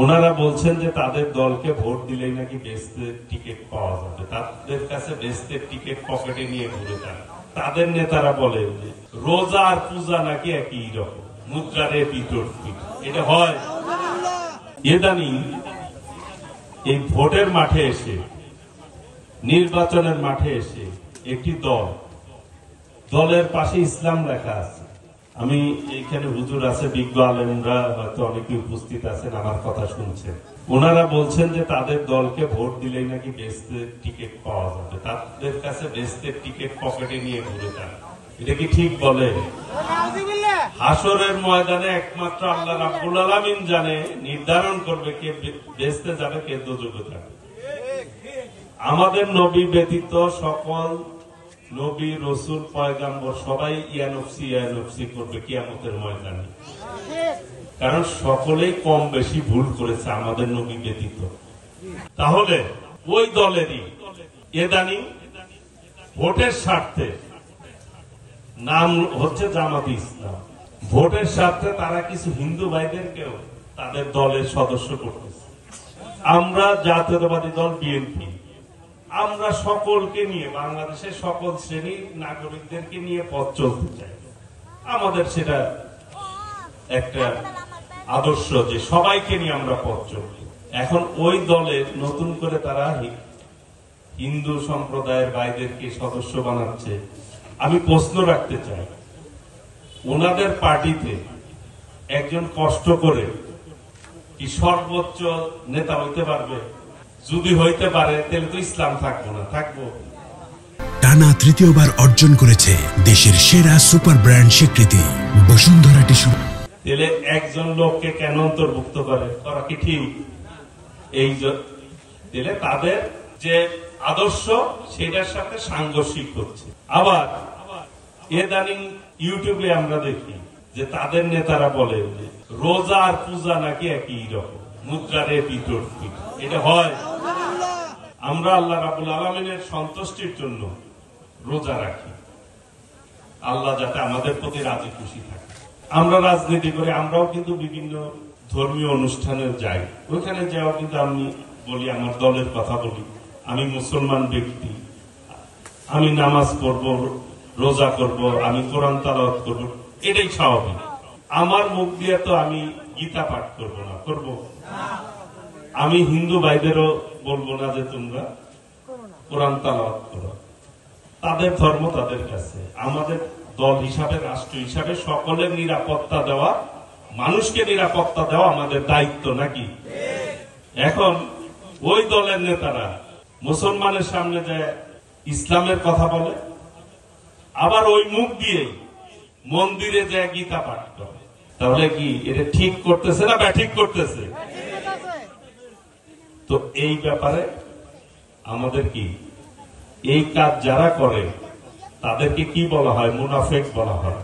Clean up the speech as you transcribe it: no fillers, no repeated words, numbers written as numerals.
ওনারা বলছেন যে তাদের দলকে ভোট দিলেই নাকি বেস্টের টিকিট পাওয়া যাবে, তাদের কাছে বেস্টের টিকিট পকেটে নিয়ে ঘুরে যান। তাদের নেতারা বলে যে রোজা আর পূজা নাকি একই রকম, মুদ্রারে বিতর্কিত। এটা হয় ইদানিং এই ভোটের মাঠে এসে, নির্বাচনের মাঠে এসে একটি দলের পাশে ইসলাম লেখা আছে। আমি এইখানে হুজুর আছে, বিজ্ঞ আলেমরা হয়তো অনেকে উপস্থিত আছেন, আমার কথা শুনছেন। ওনারা বলছেন যে তাদের দলকে ভোট দিলেই নাকি বেস্টের টিকিট পাওয়া যাবে, তাদের কাছে বেস্টের টিকিট পকেটে নিয়ে ঘুরে যান। এটা কি ঠিক বলে? হাসরের ময়দানে একমাত্র আল্লাহ রাব্বুল আলামিন জানে, নির্ধারণ করবে কে বেস্টে যাবে, কে দোজখে যাবে। আমাদের নবী ব্যতীত সকল নবী, রসুল, পয়গাম্বর সবাই ইয়ানফসি করবে কিয়ামতের ময়দানে, কারণ সকলেই কম বেশি ভুল করেছে আমাদের নবী ব্যতীত। তাহলে ওই দলেরই ইদানিং ভোটের স্বার্থে, নাম হচ্ছে জামাতে ইসলাম, ভোটের স্বার্থে তারা কিছু হিন্দু ভাইদেরকেও তাদের দলের সদস্য করতেছে। আমরা জাতীয়তাবাদী দল বিএনপি, আমরা সকলকে নিয়ে, বাংলাদেশের সকল শ্রেণীর নাগরিকদেরকে নিয়ে পথ চলতে চাই। আমাদের সেটা একটা আদর্শ যে সবাইকে নিয়ে আমরা পথ চলি। এখন ওই দলের নতুন করে তারা হিন্দু সম্প্রদায়ের ভাইদেরকে সদস্য বানাচ্ছে। আমি প্রশ্ন রাখতে চাই, ওনাদের পার্টিতে একজন কষ্ট করে কি সর্বোচ্চ নেতা হইতে পারবে? যদি হইতে পারে তাহলে তো ইসলাম থাকবো না, থাকবো। টানা তৃতীয়বার অর্জন করেছে দেশের সেরা সুপার ব্র্যান্ড স্বীকৃতি বসুন্ধরা টিস্যু। তাহলে একজন লোককে কেন অন্তর্ভুক্ত করা কি ঠিক? এই তাহলে তাদের যে আদর্শ সেটার সাথে সাংঘর্ষিক হচ্ছে। আবার ইদানিং ইউটিউবে আমরা দেখি যে তাদের নেতারা বলে যে রোজা আর পূজা নাকি একই রকম, মুদ্রারে বিতর্কিত। এটা হয়। আমরা আল্লাহ রাব্বুল আলামিনের সন্তুষ্টির জন্য রোজা রাখি, আল্লাহ যাতে আমাদের প্রতি রাজি খুশি থাকে। আমরা রাজনীতি করি, আমরাও কিন্তু বিভিন্ন ধর্মীয় অনুষ্ঠানে যাই, ওইখানে যাওয়া কিন্তু আমি বলি, আমার দলের কথা বলি, আমি মুসলমান ব্যক্তি, আমি নামাজ পড়ব, রোজা করব, আমি কোরআন তেলাওয়াত করব, এটাই স্বাভাবিক। আমার মুখ দিয়ে তো আমি গীতা পাঠ করব না, করব? আমি হিন্দু ভাইদেরও বলবো না যে তোমরা কোরআন তেলাওয়াত করো, তাদের ধর্ম তাদের কাছে। আমাদের দল হিসাবে, রাষ্ট্র হিসাবে সকলের নিরাপত্তা দেওয়া, মানুষকে নিরাপত্তা দেওয়া আমাদের দায়িত্ব, নাকি? এখন ওই দলের নেতারা মুসলমানের সামনে যে ইসলামের কথা বলে, আবার ওই মুখ দিয়ে মন্দিরে যে গীতা পাঠ করে, তাহলে কি এটা ঠিক করতেছে না ব্যাঠিক করতেছে? তো এই ব্যাপারে আমাদের কি, এই কাজ যারা করে তাদেরকে কি বলা হয়? মুনাফিক বলা হয়।